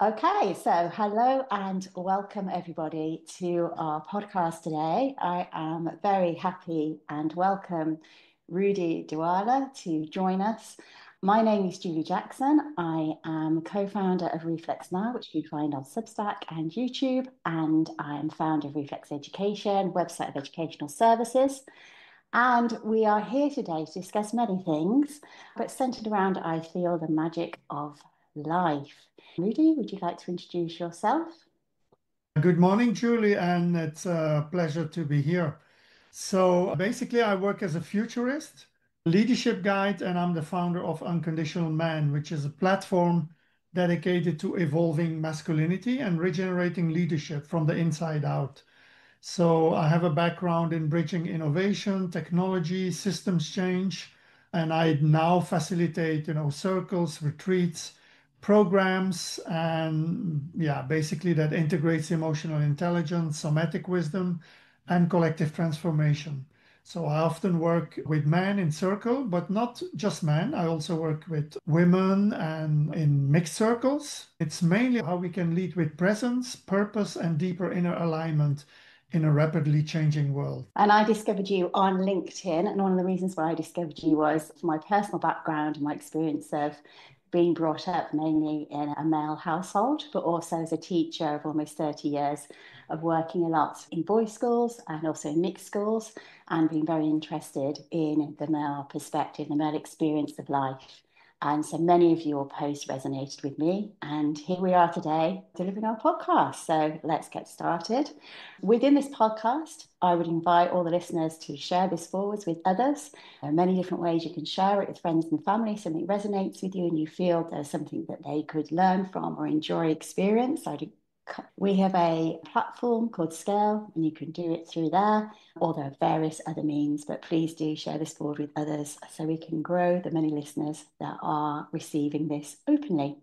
Okay, so hello and welcome everybody to our podcast today. I am very happy and welcome Rudy De Waele to join us. My name is Julie Jackson. I am co-founder of Reflex Now, which you can find on Substack and YouTube, and I am founder of Reflex Education, website of educational services. And we are here today to discuss many things, but centered around, I feel, the magic of life. Rudy, would you like to introduce yourself? Good morning, Julie, and it's a pleasure to be here. So basically, I work as a futurist, leadership guide, and I'm the founder of Unconditional Man, which is a platform dedicated to evolving masculinity and regenerating leadership from the inside out. So I have a background in bridging innovation, technology, systems change, and I now facilitate, circles, retreats, programs, and yeah, basically that integrates emotional intelligence, somatic wisdom, and collective transformation. So I often work with men in circle, but not just men. I also work with women and in mixed circles. It's mainly how we can lead with presence, purpose, and deeper inner alignment in a rapidly changing world. And I discovered you on LinkedIn. And one of the reasons why I discovered you was my personal background and my experience of being brought up mainly in a male household, but also as a teacher of almost 30 years of working a lot in boys' schools and also in mixed schools, and being very interested in the male perspective, the male experience of life. And so many of your posts resonated with me. And here we are today delivering our podcast. So let's get started. Within this podcast, I would invite all the listeners to share this forwards with others. There are many different ways you can share it with friends and family. Something resonates with you and you feel there's something that they could learn from or enjoy experience. We have a platform called Scale, and you can do it through there, or there are various other means. But please do share this forward with others so we can grow the many listeners that are receiving this openly.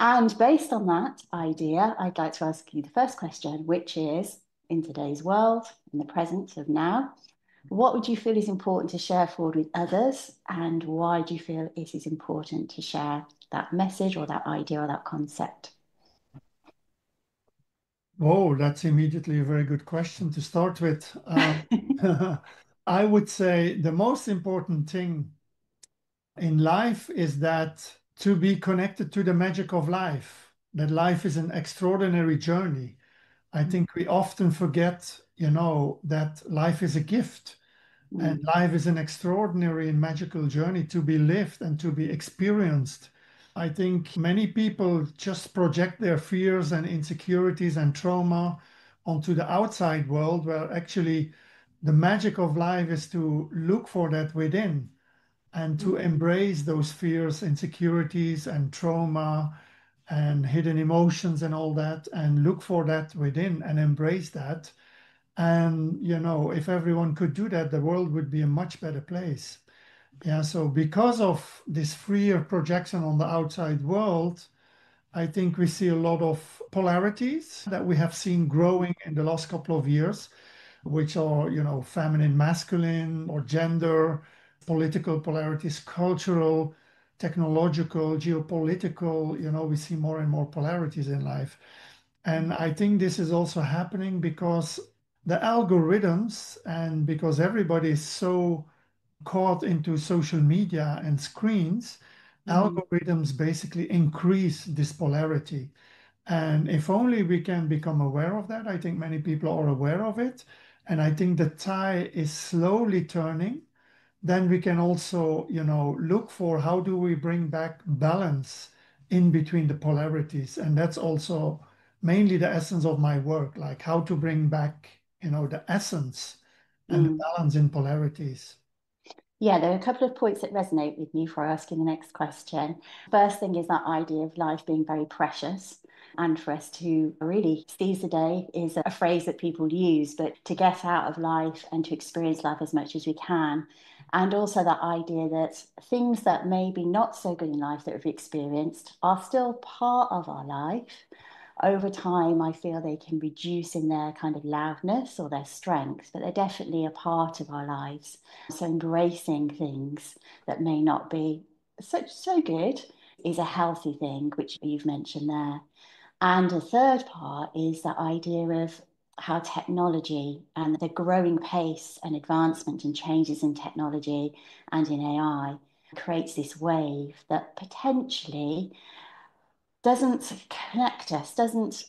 And based on that idea, I'd like to ask you the first question, which is in today's world, in the present of now, what would you feel is important to share forward with others? And why do you feel it is important to share that message or that idea or that concept? Oh, that's immediately a very good question to start with. I would say the most important thing in life is that to be connected to the magic of life, that life is an extraordinary journey. I think we often forget, that life is a gift. And Mm, life is an extraordinary and magical journey to be lived and to be experienced. I think many people just project their fears and insecurities and trauma onto the outside world, where actually the magic of life is to look for that within and to mm, embrace those fears, insecurities, and trauma and hidden emotions and all that, and look for that within and embrace that. And, if everyone could do that, the world would be a much better place. Yeah, so because of this freer projection on the outside world, I think we see a lot of polarities that we have seen growing in the last couple of years, which are, feminine, masculine, or gender, political polarities, cultural, technological, geopolitical, we see more and more polarities in life. And I think this is also happening because the algorithms and because everybody is so caught into social media and screens, mm, algorithms basically increase this polarity. And if only we can become aware of that, I think many people are aware of it. And I think the tide is slowly turning. Then we can also, look for how do we bring back balance in between the polarities. And that's also mainly the essence of my work, like how to bring back, the essence and the mm. balance in polarities. Yeah, there are a couple of points that resonate with me for asking the next question. First thing is that idea of life being very precious. And for us to really seize the day is a phrase that people use, but to get out of life and to experience life as much as we can. And also that idea that things that may be not so good in life that we've experienced are still part of our life. Over time, I feel they can reduce in their kind of loudness or their strength, but they're definitely a part of our lives. So embracing things that may not be so good is a healthy thing, which you've mentioned there. And a third part is that idea of how technology and the growing pace and advancement and changes in technology and in AI creates this wave that potentially doesn't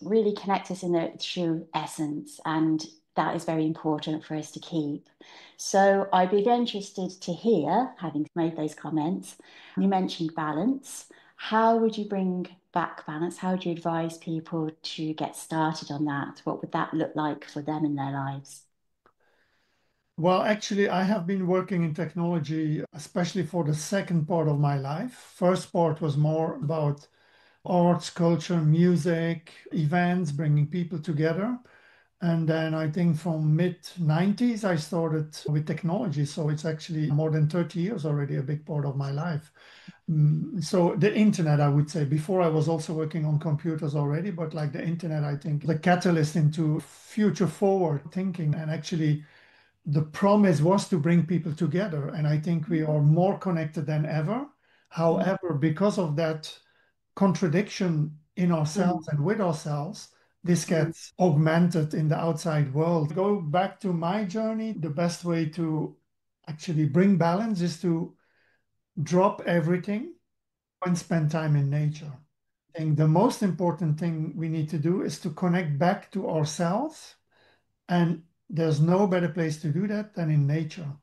really connect us in the true essence. And that is very important for us to keep. So I'd be very interested to hear, having made those comments, you mentioned balance. How would you bring back balance? How would you advise people to get started on that? What would that look like for them in their lives? Well, actually, I have been working in technology, especially for the second part of my life. First part was more about arts, culture, music, events, bringing people together. And then I think from mid 90s, I started with technology. So it's actually more than 30 years already, a big part of my life. So the internet, I would say, before I was also working on computers already, but like the internet, I think the catalyst into future forward thinking. And actually, the promise was to bring people together. And I think we are more connected than ever. Mm, However, because of that contradiction in mm, ourselves and with ourselves, this mm, gets augmented in the outside world. Go back to my journey. The best way to actually bring balance is to drop everything and spend time in nature. I think the most important thing we need to do is to connect back to ourselves. And there's no better place to do that than in nature.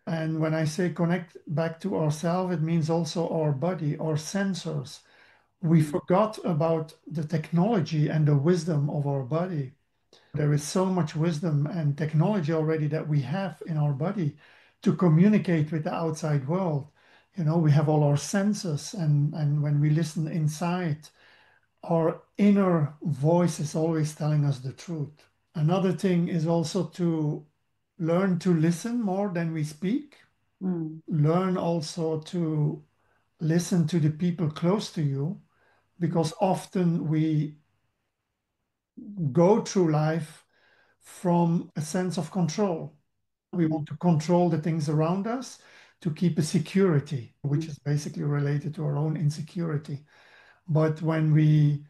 And when I say connect back to ourselves, it means also our body, our sensors. We mm, forgot about the technology and the wisdom of our body. There is so much wisdom and technology already that we have in our body to communicate with the outside world. You know, we have all our senses, and when we listen inside, our inner voice is always telling us the truth. Another thing is also to learn to listen more than we speak. mm, Learn also to listen to the people close to you, mm, because often we go through life from a sense of control. We mm, want to control the things around us to keep a security, which mm, is basically related to our own insecurity. But when we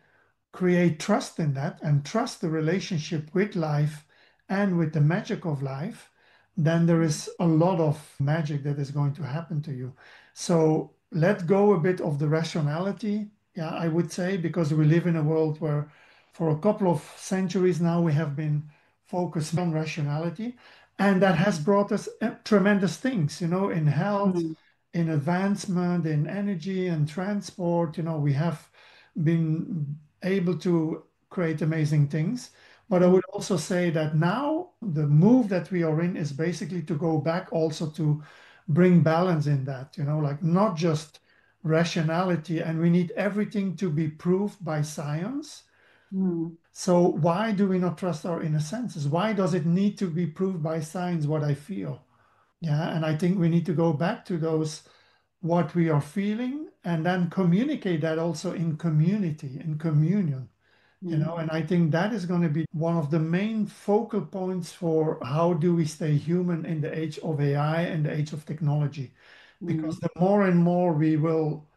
create trust in that and trust the relationship with life and with the magic of life, then there is a lot of magic that is going to happen to you. So let go a bit of the rationality, yeah, I would say, because we live in a world where for a couple of centuries now we have been focused on rationality, and that mm, has brought us tremendous things, in health, mm, in advancement, in energy and transport. We have been able to create amazing things. But I mm, would also say that now the move that we are in is basically to go back also to bring balance in that, like not just rationality, and we need everything to be proved by science. mm, So why do we not trust our inner senses? Why does it need to be proved by science what I feel? Yeah, and I think we need to go back to those what we are feeling and then communicate that also in community, in communion. mm, And I think that is going to be one of the main focal points for how do we stay human in the age of AI and the age of technology. Because mm, the more and more we will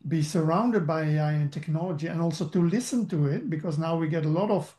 be surrounded by AI and technology, and also to listen to it, because now we get a lot of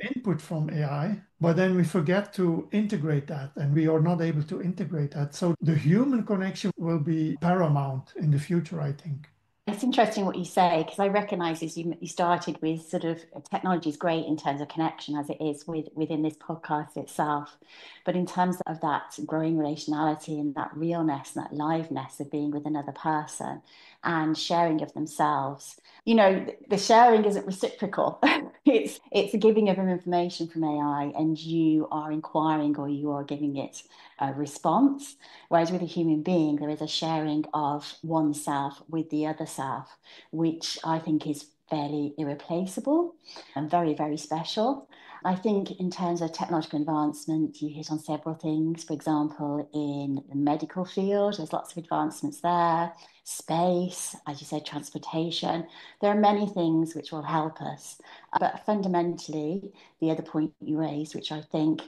input from AI, but then we forget to integrate that, and we are not able to integrate that. So the human connection will be paramount in the future, I think. It's interesting what you say because I recognise as you started with sort of technology is great in terms of connection as it is within this podcast itself, but in terms of that growing relationality and that realness and that liveness of being with another person and sharing of themselves, the sharing isn't reciprocal. It's a giving of information from AI and you are inquiring or you are giving it a response. Whereas with a human being, there is a sharing of oneself with the other self, which I think is fairly irreplaceable and very, very special. I think in terms of technological advancement, you hit on several things. For example, in the medical field, there's lots of advancements there. Space, as you said, transportation. There are many things which will help us. But fundamentally, the other point you raised, which I think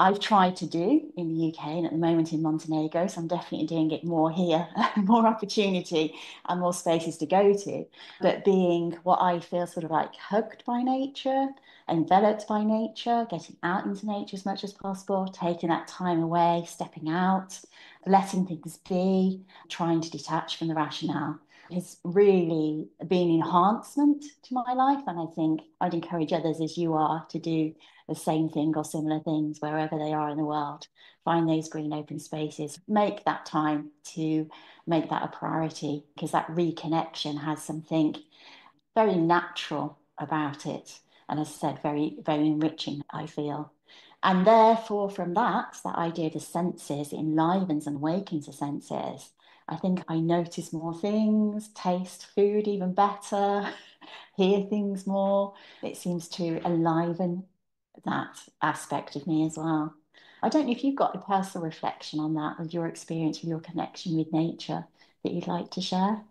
I've tried to do in the UK and at the moment in Montenegro. So I'm definitely doing it more here, more opportunity and more spaces to go to. But being what I feel sort of like hugged by nature, enveloped by nature, getting out into nature as much as possible, taking that time away, stepping out, letting things be, trying to detach from the rationale has really been enhancement to my life. And I think I'd encourage others as you are to do the same thing or similar things wherever they are in the world. Find those green open spaces, make that time to make that a priority because that reconnection has something very natural about it. And as I said, very, very enriching, I feel. And therefore, from that idea of the senses enlivens and awakens the senses. I think I notice more things, taste food even better, hear things more. It seems to enliven that aspect of me as well. I don't know if you've got a personal reflection on that, of your experience with your connection with nature that you'd like to share.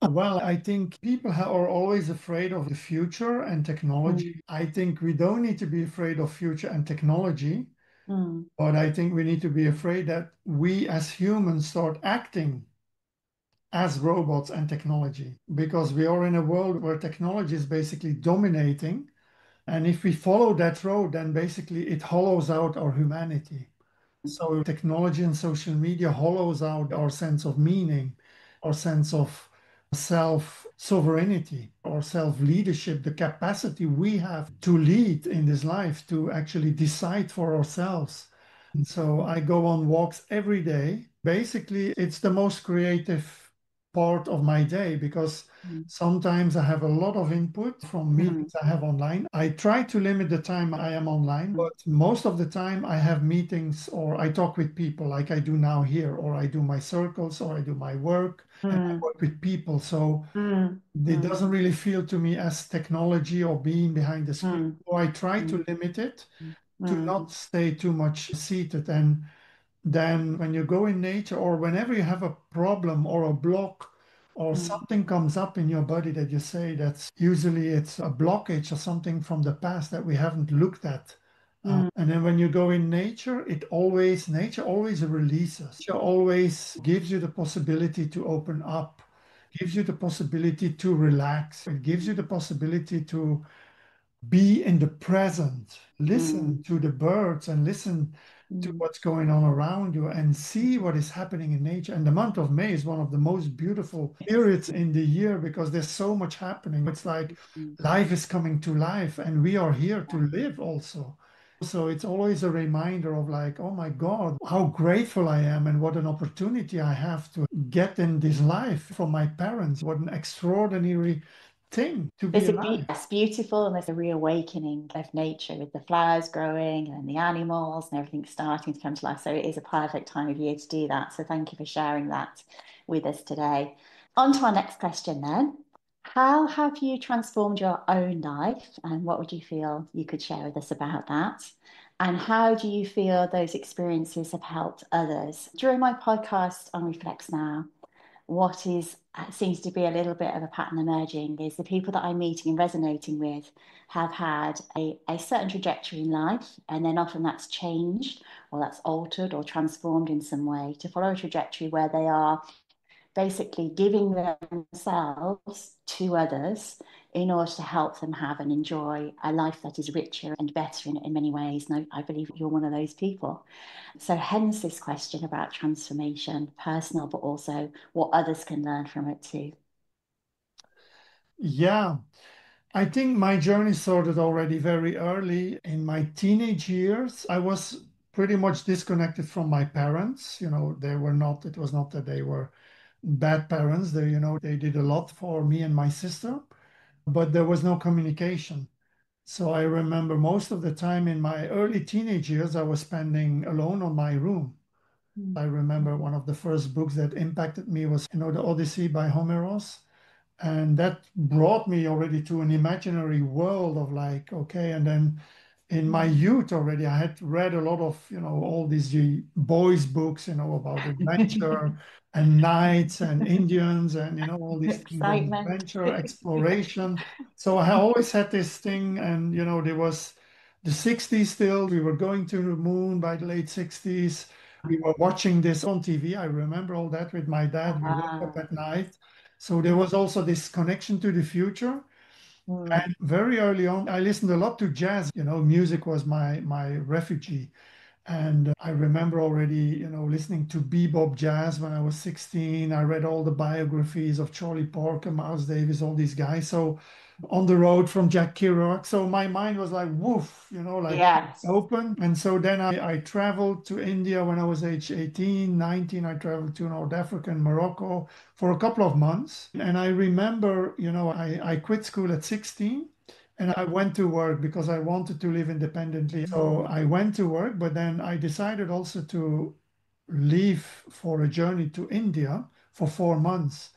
Well, I think people are always afraid of the future and technology. Mm, I think we don't need to be afraid of future and technology, mm, but I think we need to be afraid that we as humans start acting as robots and technology because we are in a world where technology is basically dominating. And if we follow that road, then basically it hollows out our humanity. So technology and social media hollows out our sense of meaning, our sense of self-sovereignty, our self-leadership, the capacity we have to lead in this life, to actually decide for ourselves. And so I go on walks every day. Basically, it's the most creative part of my day because mm, sometimes I have a lot of input from mm, meetings I have online. I try to limit the time I am online, mm, but most of the time I have meetings or I talk with people like I do now here, or I do my circles, or I do my work and I mm, work with people. So mm, it mm, doesn't really feel to me as technology or being behind the screen. mm, So I try to mm, limit it to mm, not stay too much seated. And then when you go in nature or whenever you have a problem or a block or mm, something comes up in your body that you say that's usually it's a blockage or something from the past that we haven't looked at. mm, And then when you go in nature, nature always releases. Nature always gives you the possibility to open up, gives you the possibility to relax. It gives you the possibility to be in the present, listen mm, to the birds and listen to mm, what's going on around you and see what is happening in nature. And the month of May is one of the most beautiful periods in the year because there's so much happening. It's like mm. life is coming to life and we are here to live also. So it's always a reminder of like, oh my God, how grateful I am and what an opportunity I have to get in this life from my parents. What an extraordinary thing to be alive. It's beautiful, and there's a reawakening of nature with the flowers growing and the animals and everything starting to come to life. So it is a perfect time of year to do that. So thank you for sharing that with us today. On to our next question then. How have you transformed your own life, and what would you feel you could share with us about that? And how do you feel those experiences have helped others? During my podcast on Reflex Now, what is seems to be a little bit of a pattern emerging is the people that I'm meeting and resonating with have had a certain trajectory in life, and then often that's changed or that's altered or transformed in some way to follow a trajectory where they are basically giving themselves to others in order to help them have and enjoy a life that is richer and better in many ways. And I believe you're one of those people. So, hence this question about transformation, personal, but also what others can learn from it too. Yeah, I think my journey started already very early in my teenage years. I was pretty much disconnected from my parents. They were not, it was not that they were bad parents. They did a lot for me and my sister, but there was no communication. So I remember most of the time in my early teenage years, I was spending alone on my room. Mm, I remember one of the first books that impacted me was, The Odyssey by Homeros. And that brought me already to an imaginary world of like, okay. And then in my mm. youth already, I had read a lot of, all these boys' books, about adventure and knights and Indians and, all these things and Excitement. adventure, exploration. So I always had this thing. And, there was the 60s still. We were going to the moon by the late 60s. We were watching this on TV. I remember all that with my dad. We woke up Ah, at night. So there was also this connection to the future. mm, And very early on, I listened a lot to jazz. Music was my refugee. And I remember already, listening to bebop jazz when I was 16. I read all the biographies of Charlie Parker, Miles Davis, all these guys. So on the road from Jack Kerouac. So my mind was like, woof, like yes. open. And so then I traveled to India when I was age 18, 19. I traveled to North Africa and Morocco for a couple of months. And I remember, I quit school at 16. And I went to work because I wanted to live independently. So Mm, I went to work, but then I decided also to leave for a journey to India for 4 months.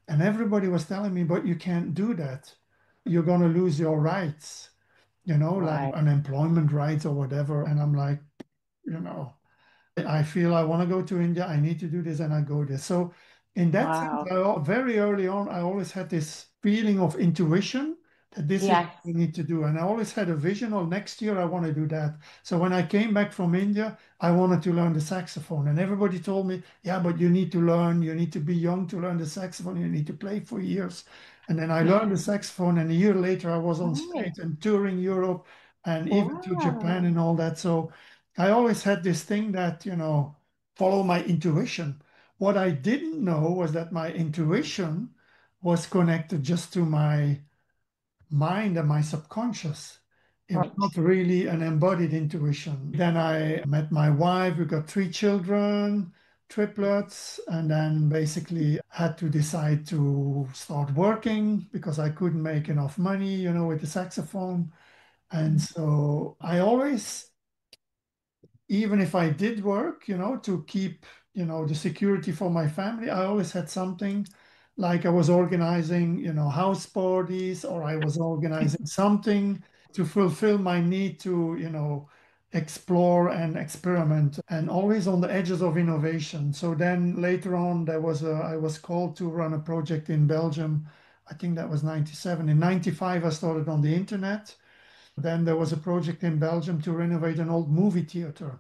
And everybody was telling me, but you can't do that. You're going to lose your rights, like right. unemployment rights or whatever. And I'm like, you know, I feel I want to go to India. I need to do this, and I go there. So, in that sense, Wow. very early on, I always had this feeling of intuition that this is what Yes. we need to do. And I always had a vision of next year, I want to do that. So, when I came back from India, I wanted to learn the saxophone. And everybody told me, yeah, but you need to learn, you need to be young to learn the saxophone, you need to play for years. And then I learned the saxophone, and a year later, I was on Right. stage and touring Europe and even to Japan Wow. and all that. So, I always had this thing that, follow my intuition. What I didn't know was that my intuition was connected just to my mind and my subconscious. It was Right. not really an embodied intuition. Then I met my wife, we got 3 children, triplets, and then basically had to decide to start working because I couldn't make enough money, with the saxophone. And so I always, even if I did work, to keep, the security for my family, I always had something like I was organizing, house parties, or I was organizing something to fulfill my need to, explore and experiment and always on the edges of innovation. So then later on, I was called to run a project in Belgium. I think that was 97. In 95, I started on the internet. Then there was a project in Belgium to renovate an old movie theater.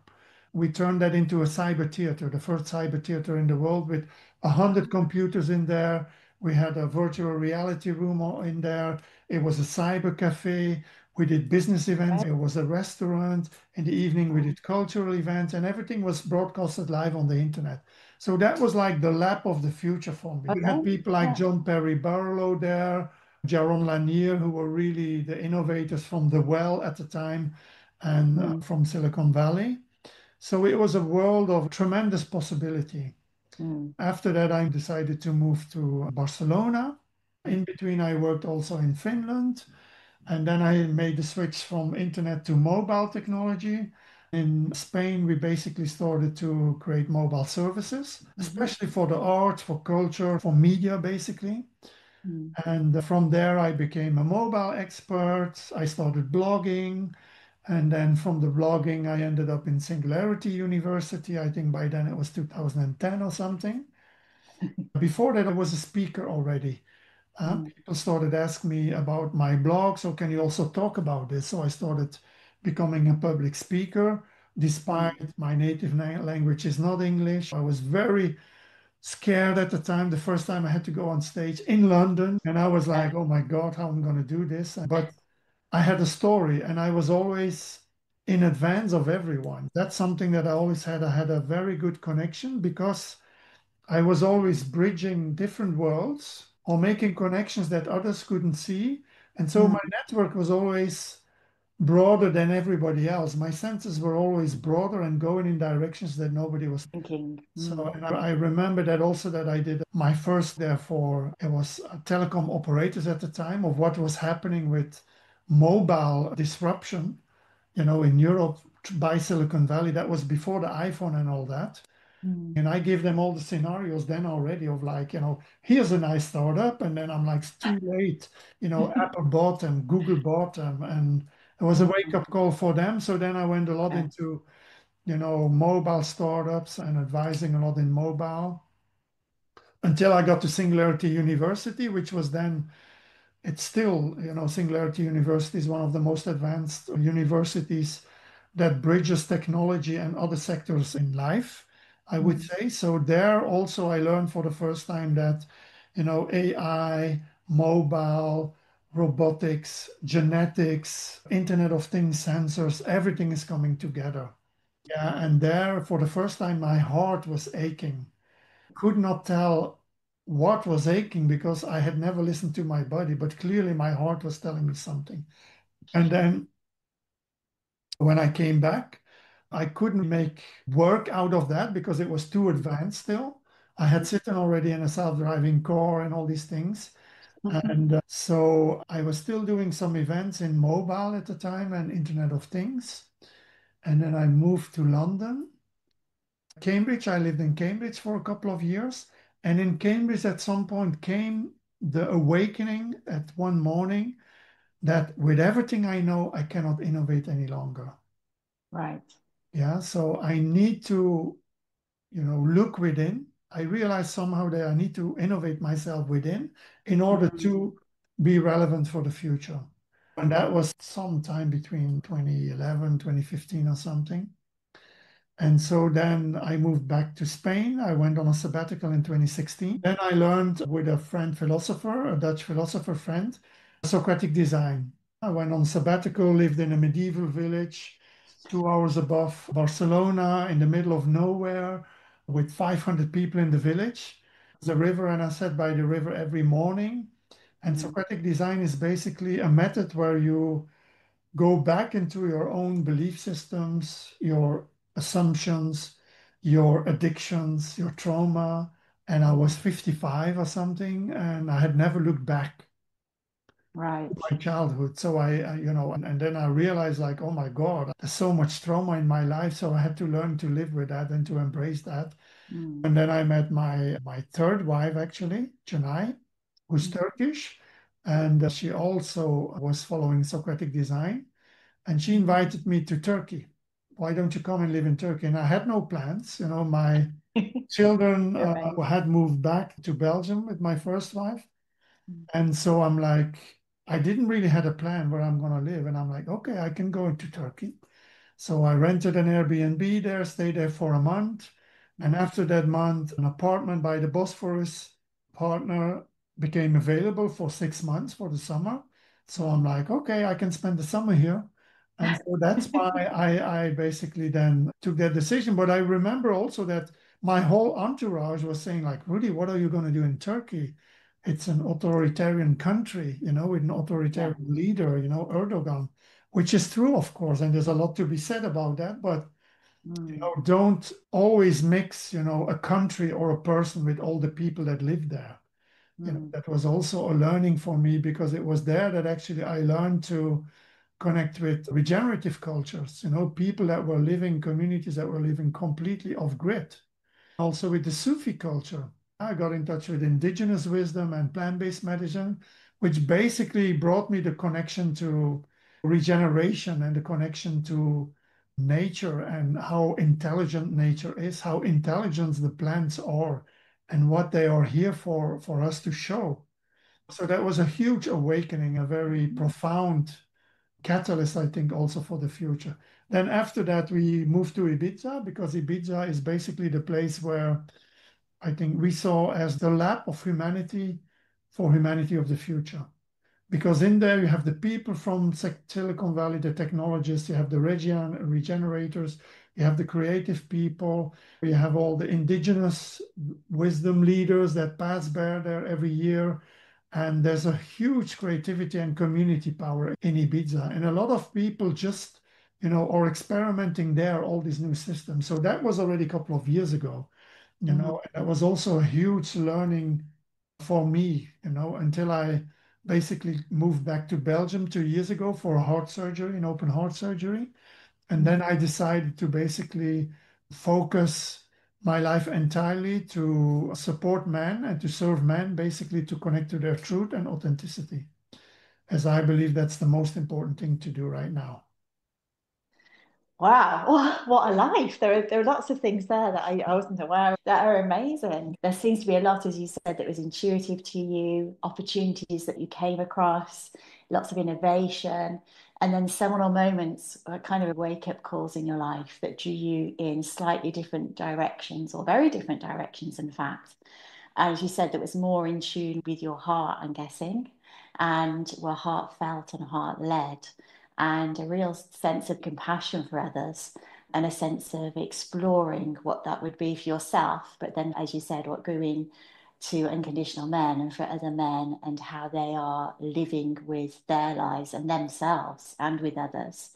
We turned that into a cyber theater, the first cyber theater in the world with 100 computers in there. We had a virtual reality room in there. It was a cyber cafe. We did business events. Right. It was a restaurant. In the evening, we did cultural events, and everything was broadcasted live on the internet. So that was like the lab of the future for me. We had Okay. people like Yeah. John Perry Barlow there, Jaron Lanier, who were really the innovators from the well at the time and Mm, from Silicon Valley. So it was a world of tremendous possibility. mm, After that, I decided to move to Barcelona. In between, I worked also in Finland. And then I made the switch from internet to mobile technology. In Spain, we basically started to create mobile services, mhm, especially for the arts, for culture, for media, basically. mm, And from there, I became a mobile expert. I started blogging. And then from the blogging, I ended up in Singularity University. I think by then it was 2010 or something. Before that, I was a speaker already. mm, People started asking me about my blog. So, can you also talk about this? So, I started becoming a public speaker. Despite mm. my native language is not English, I was very scared at the time. The first time I had to go on stage in London, and I was Yeah. like, oh my God, how I'm going to do this. But I had a story, and I was always in advance of everyone. That's something that I always had. I had a very good connection because I was always bridging different worlds or making connections that others couldn't see. And so Mm, my network was always broader than everybody else. My senses were always broader and going in directions that nobody was. thinking. So, Mm, and I remember that also that I did my first, therefore, it was telecom operators at the time of what was happening with mobile disruption, in Europe by Silicon Valley. That was before the iPhone and all that. mm. And I gave them all the scenarios then already of like, here's a nice startup. And then I'm like, it's too late. Apple bought them, Google bought them. And it was a wake up Mm, call for them. So then I went a lot yeah. into, mobile startups and advising a lot in mobile until I got to Singularity University, which was then It's still, Singularity University is one of the most advanced universities that bridges technology and other sectors in life, I would Mm. say. So there also I learned for the first time that, AI, mobile, robotics, genetics, Internet of Things, sensors, everything is coming together. Yeah, and there for the first time my heart was aching. Could not tell what was aching because I had never listened to my body, but clearly my heart was telling me something. And then when I came back, I couldn't make work out of that because it was too advanced still. I had sitting already in a self-driving car and all these things. And so I was still doing some events in mobile at the time and Internet of Things. And then I moved to London. Cambridge, I lived in Cambridge for a couple of years. And in Cambridge, at some point, came the awakening at one morning that with everything I know, I cannot innovate any longer. Right. Yeah, so I need to, look within. I realized somehow that I need to innovate myself within in order Mm. to be relevant for the future. And that was sometime between 2011, 2015 or something. And so then I moved back to Spain. I went on a sabbatical in 2016. Then I learned with a friend philosopher, a Dutch philosopher friend, Socratic design. I went on sabbatical, lived in a medieval village 2 hours above Barcelona in the middle of nowhere with 500 people in the village. There's a river, and I sat by the river every morning. And Mm. Socratic design is basically a method where you go back into your own belief systems, your assumptions, your addictions, your trauma. And I was 55 or something, and I had never looked back to Right. my childhood. So and then I realized, like, oh my God, there's so much trauma in my life. So I had to learn to live with that and to embrace that. Mm. And then I met my third wife, actually, Janai, who's Mm. Turkish. And she also was following Socratic design. And she Mm. invited me to Turkey. Why don't you come and live in Turkey? And I had no plans. My children Right. had moved back to Belgium with my first wife. Mm. And so I'm like, I didn't really had a plan where I'm going to live. And I'm like, okay, I can go into Turkey. So I rented an Airbnb there, stayed there for a month. And Mm. after that month, an apartment by the Bosphorus partner became available for 6 months for the summer. So I'm Mm. like, okay, I can spend the summer here. And so that's why I basically then took that decision. But I remember also that my whole entourage was saying, like, Rudy, what are you going to do in Turkey? It's an authoritarian country, with an Yeah. authoritarian leader, Erdogan, which is true, of course, and there's a lot to be said about that. But Mm. don't always mix, a country or a person with all the people that live there. Mm. That was also a learning for me because it was there that actually I learned to connect with regenerative cultures, people that were living, communities that were living completely off grid. Also with the Sufi culture. I got in touch with indigenous wisdom and plant-based medicine, which basically brought me the connection to regeneration and the connection to nature and how intelligent nature is, how intelligent the plants are, and what they are here for us to show. So that was a huge awakening, a very profound catalyst, I think, also for the future. Then after that, we moved to Ibiza because Ibiza is basically the place where I think we saw as the lab of humanity for humanity of the future. Because in there you have the people from Silicon Valley, the technologists, you have the regenerators, you have the creative people, you have all the indigenous wisdom leaders that pass by there every year. And there's a huge creativity and community power in Ibiza. And a lot of people just, are experimenting there, all these new systems. So that was already a couple of years ago. Mm. And that was also a huge learning for me, until I basically moved back to Belgium 2 years ago for heart surgery, an open heart surgery. And then Mm. I decided to basically focus my life entirely to support men and to serve men, basically to connect to their truth and authenticity, as I believe that's the most important thing to do right now. Wow, what a life. There are lots of things there that I wasn't aware of that are amazing. There seems to be a lot, as you said, that was intuitive to you, opportunities that you came across, lots of innovation, and then seminal moments, kind of wake-up calls in your life that drew you in slightly different directions, or very different directions, in fact. As you said, that was more in tune with your heart, I'm guessing, and were heartfelt and heart-led, and a real sense of compassion for others, and a sense of exploring what that would be for yourself. But then, as you said, what grew into unconditional men and for other men, and how they are living with their lives and themselves and with others,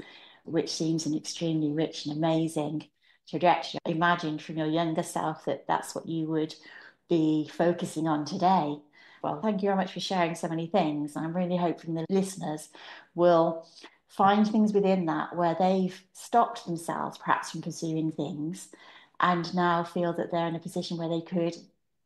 which seems an extremely rich and amazing trajectory. Imagine from your younger self that that's what you would be focusing on today. Well, thank you very much for sharing so many things. I'm really hoping the listeners will find things within that where they've stopped themselves perhaps from pursuing things and now feel that they're in a position where they could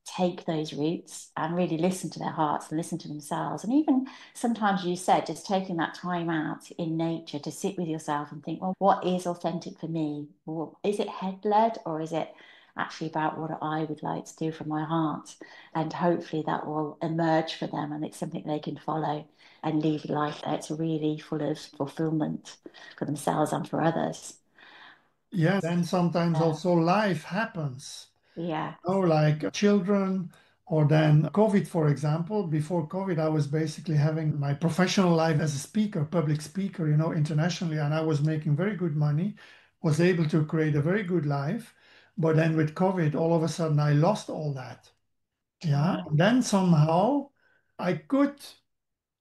take those routes and really listen to their hearts and listen to themselves. And even sometimes you said just taking that time out in nature to sit with yourself and think, well, what is authentic for me? Or is it head led, or is it actually about what I would like to do from my heart? And hopefully that will emerge for them and it's something they can follow and lead a life that's really full of fulfillment for themselves and for others. Yeah, then sometimes Yeah. also life happens. Yeah. Like children, or then COVID, for example. Before COVID, I was basically having my professional life as a speaker, public speaker, internationally, and I was making very good money, was able to create a very good life. But then with COVID, all of a sudden, I lost all that. Yeah. Wow. And then somehow I could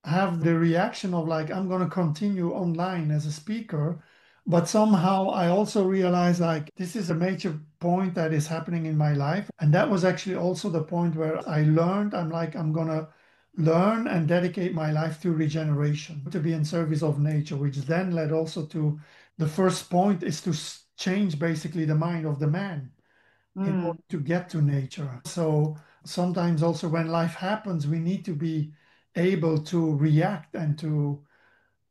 have the reaction of like, I'm going to continue online as a speaker. But somehow I also realized like this is a major point that is happening in my life. And that was actually also the point where I learned, I'm going to learn and dedicate my life to regeneration, to be in service of nature, which then led also to the first point is to change basically the mind of the man in Mm, order to get to nature. So sometimes also when life happens, we need to be able to react and to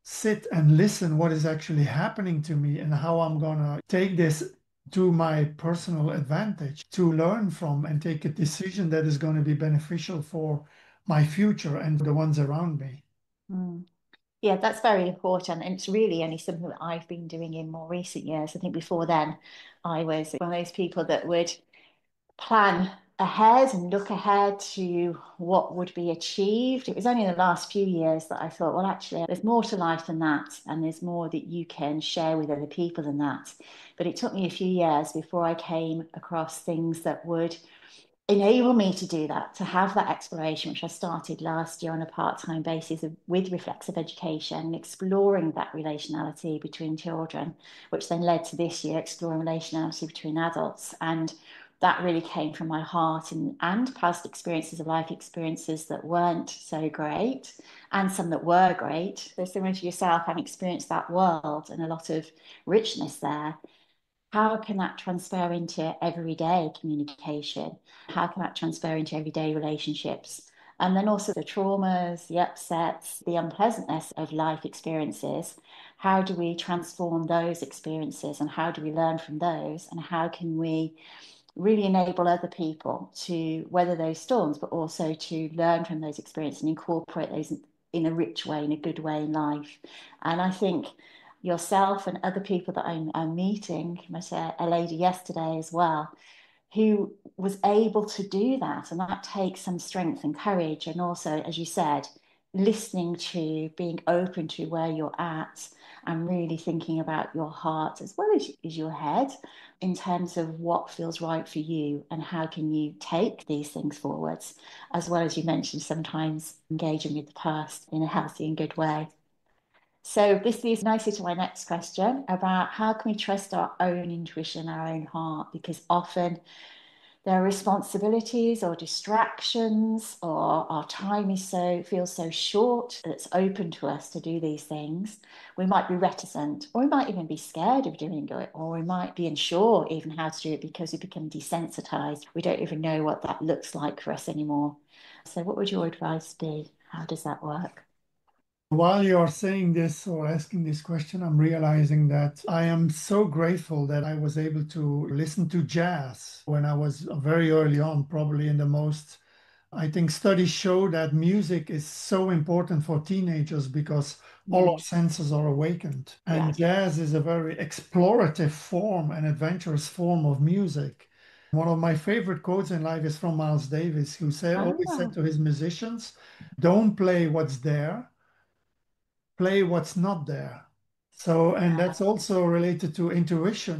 sit and listen what is actually happening to me and how I'm gonna take this to my personal advantage to learn from and take a decision that is going to be beneficial for my future and the ones around me. mm. Yeah, that's very important. And it's really only something that I've been doing in more recent years. I think before then, I was one of those people that would plan ahead and look ahead to what would be achieved. It was only in the last few years that I thought, well, actually, there's more to life than that, and there's more that you can share with other people than that. But it took me a few years before I came across things that would enable me to do that, to have that exploration, which I started last year on a part-time basis with reflexive education, exploring that relationality between children, which then led to this year exploring relationality between adults. And that really came from my heart and past experiences of life experiences that weren't so great and some that were great. So similar to yourself, having experienced that world and a lot of richness there, how can that transfer into everyday communication? How can that transfer into everyday relationships? And then also the traumas, the upsets, the unpleasantness of life experiences. How do we transform those experiences and how do we learn from those? And how can we really enable other people to weather those storms, but also to learn from those experiences and incorporate those in a rich way, in a good way in life? And I think yourself and other people that I'm meeting, I met a lady yesterday as well, who was able to do that. And that takes some strength and courage. And also, as you said, listening to, being open to where you're at and really thinking about your heart as well as your head in terms of what feels right for you and how can you take these things forwards, as well as you mentioned, sometimes engaging with the past in a healthy and good way. So this leads nicely to my next question about how can we trust our own intuition, our own heart? Because often there are responsibilities or distractions, or our time is so feels so short that it's open to us to do these things. We might be reticent, or we might even be scared of doing it, or we might be unsure even how to do it because we become desensitized. We don't even know what that looks like for us anymore. So, what would your advice be? How does that work? While you're saying this or asking this question, I'm realizing that I am so grateful that I was able to listen to jazz when I was very early on, probably in the most. I think studies show that music is so important for teenagers because all our Mm. senses are awakened. And Yes. jazz is a very explorative form and adventurous form of music. One of my favorite quotes in life is from Miles Davis, who always said Ah, to his musicians, don't play what's there, play what's not there. So, and that's also related to intuition,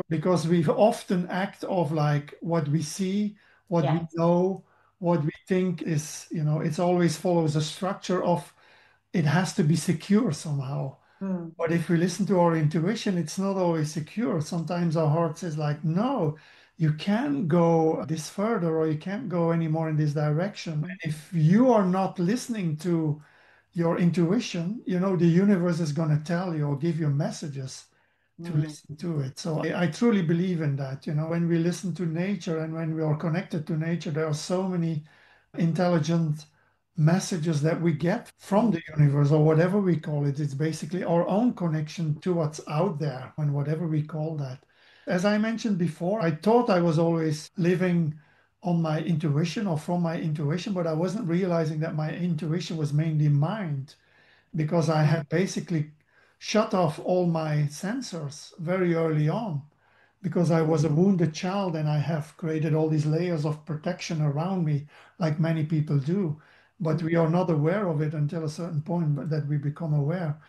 because we often act of like what we see, what we yes. know, what we think is, it's always follows a structure of it has to be secure somehow. Mm. But if we listen to our intuition, it's not always secure. Sometimes our heart says like, no, you can't go this further or you can't go anymore in this direction. Mm. And if you are not listening to your intuition, the universe is going to tell you or give you messages to Mm. listen to it. So I truly believe in that. When we listen to nature and when we are connected to nature, there are so many intelligent messages that we get from Mm. the universe or whatever we call it. It's basically our own connection to what's out there and whatever we call that. As I mentioned before, I thought I was always living on my intuition or from my intuition, but I wasn't realizing that my intuition was mainly mind because I Mm. had basically shut off all my sensors very early on because I was a wounded child and I have created all these layers of protection around me, like many people do. But Mm. we are not aware of it until a certain point but that we become aware.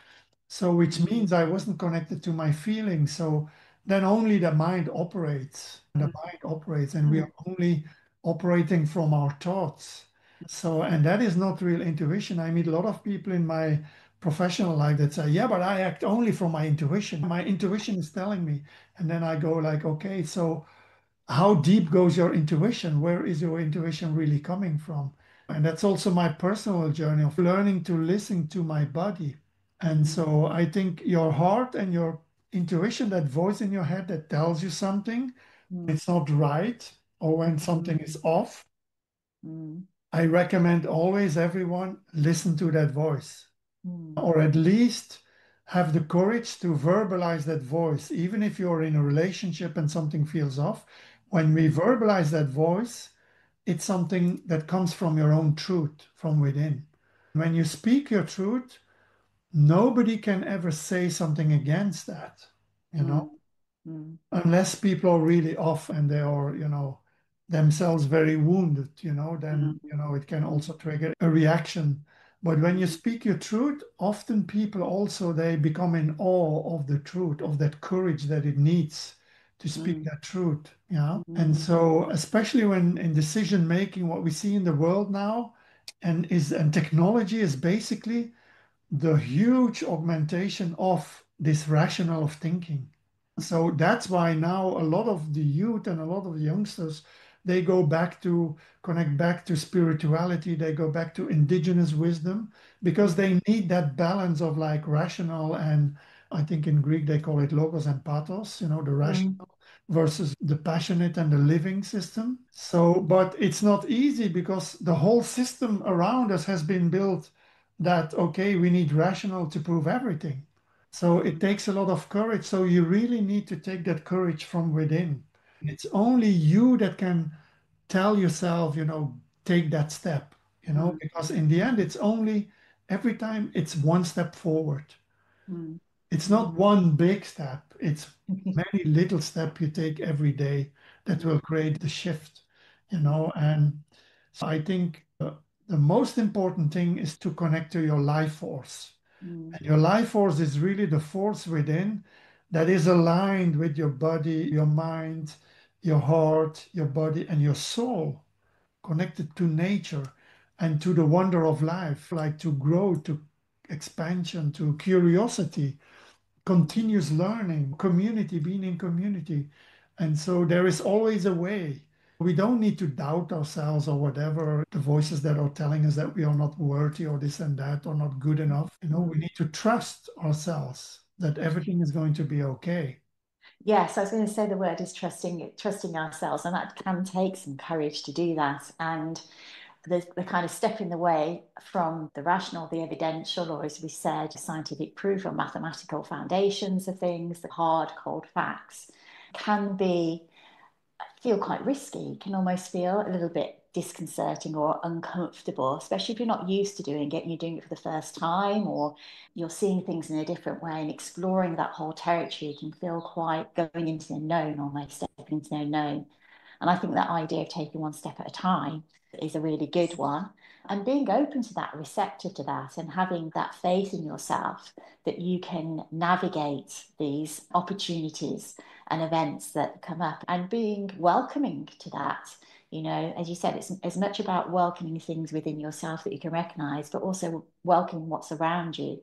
So, which means I wasn't connected to my feelings. So then only the mind operates. The Mm. mind operates, and we are Mm. only operating from our thoughts. So, and that is not real intuition. I meet a lot of people in my professional life that say, yeah, but I act only from my intuition. My intuition is telling me. And then I go like, okay, so how deep goes your intuition? Where is your intuition really coming from? And that's also my personal journey of learning to listen to my body. And so I think your heart and your intuition, that voice in your head that tells you something, Mm. it's not right, or when Mm. something is off, Mm. I recommend always everyone listen to that voice, Mm. or at least have the courage to verbalize that voice, even if you're in a relationship and something feels off. When we verbalize that voice, it's something that comes from your own truth from within. When you speak your truth, nobody can ever say something against that, you know, Mm. Mm. unless people are really off and they are, themselves very wounded, then, Mm. it can Mm. also trigger a reaction. But when you Mm. speak your truth, often people also they become in awe of the truth, of that courage that it needs to speak Mm. that truth. Yeah. And Mm. so, especially when in decision making, what we see in the world now, and technology is basically the huge augmentation of this rational of thinking. So that's why now a lot of the youth and a lot of the youngsters, they go back to connect back to spirituality, they go back to indigenous wisdom because Mm. they need that balance of like rational and I think in Greek they call it logos and pathos, the Mm. rational versus the passionate and the living system. So, but it's not easy because the whole system around us has been built that, okay, we need rational to prove everything. So it takes a lot of courage. So you really need to take that courage from within. It's only you that can tell yourself, take that step, Mm. because in the end, it's only every time it's one step forward. Mm. It's Mm. not one big step, it's many little steps you take every day that will Mm. create the shift, Mm. and I think the most important thing is to connect to your life force. Mm. And your life force is really the force within that is aligned with your body, your mind, your heart, your body, and your soul, connected to nature and to the wonder of life, like to grow, to expansion, to curiosity, continuous learning, community, being in community. And so there is always a way. We don't need to doubt ourselves or whatever, the voices that are telling us that we are not worthy or this and that or not good enough. We Mm. need to trust ourselves that everything is going to be okay. Yes, I was going to say the word is trusting ourselves, and that can take some courage to do that. And the kind of stepping away from the rational, the evidential, or as we said, scientific proof or mathematical foundations of things, the hard, cold facts, can be feel quite risky, can almost feel a little bit disconcerting or uncomfortable, especially if you're not used to doing it and you're doing it for the first time, or you're seeing things in a different way, and exploring that whole territory can feel quite going into the unknown, almost stepping into the unknown. And I think that idea of taking one step at a time is a really good one. And being open to that, receptive to that, and having that faith in yourself that you can navigate these opportunities and events that come up, and being welcoming to that. You know, as you said, it's as much about welcoming things within yourself that you can recognize, but also welcoming what's around you.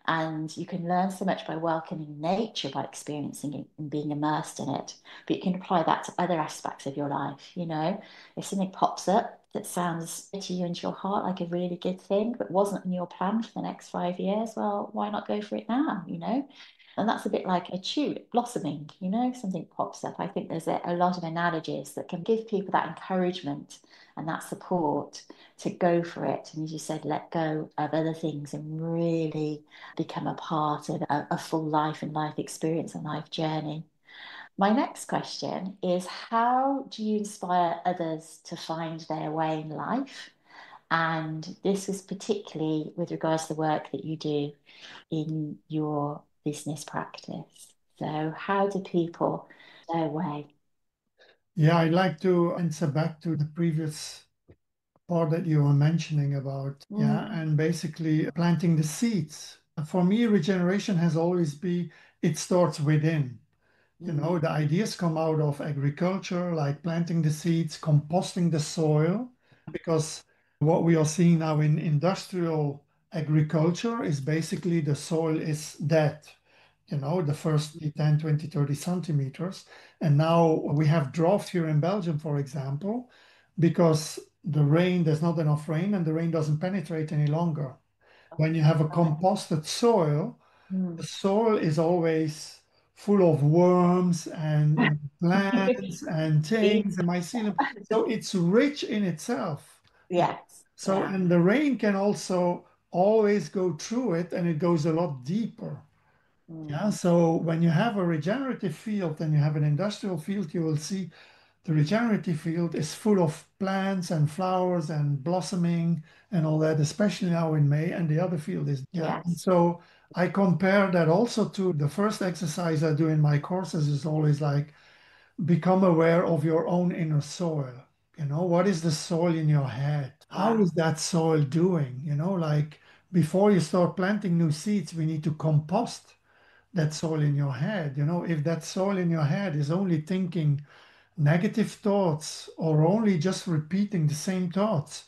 And you can learn so much by welcoming nature, by experiencing it and being immersed in it. But you can apply that to other aspects of your life. You know, if something pops up that sounds to you and to your heart like a really good thing, but wasn't in your plan for the next 5 years, well, why not go for it now? You know, and that's a bit like a tulip blossoming, you know, something pops up. I think there's a lot of analogies that can give people that encouragement and that support to go for it. And as you said, let go of other things and really become a part of a full life and life experience and life journey. My next question is, how do you inspire others to find their way in life? And this is particularly with regards to the work that you do in your business practice. So, how do people their way? Yeah, I'd like to answer back to the previous part that you were mentioning about, yeah, Mm, and basically planting the seeds. For me, regeneration has always been, it starts within. You mm, know, the ideas come out of agriculture, like planting the seeds, composting the soil, because what we are seeing now in industrial agriculture is basically the soil is dead, you know, the first 10, 20, 30 centimeters. And now we have drought here in Belgium, for example, because there's not enough rain and the rain doesn't penetrate any longer. When you have a composted soil, the mm. soil is always full of worms and, you know, plants and things Seeds. and mycelium. So it's rich in itself. Yeah. Yes. So, Yeah. and the rain can also always go through it and it goes a lot deeper. Yeah. Mm, So when you have a regenerative field and you have an industrial field, you will see the regenerative field is full of plants and flowers and blossoming and all that, especially now in May. And the other field is, yeah. And yes. so I compare that also to the first exercise I do in my courses is always like become aware of your own inner soil. You know, what is the soil in your head? How Wow. is that soil doing? You know, like before you start planting new seeds, we need to compost that soil in your head. You know, if that soil in your head is only thinking negative thoughts or only just repeating the same thoughts,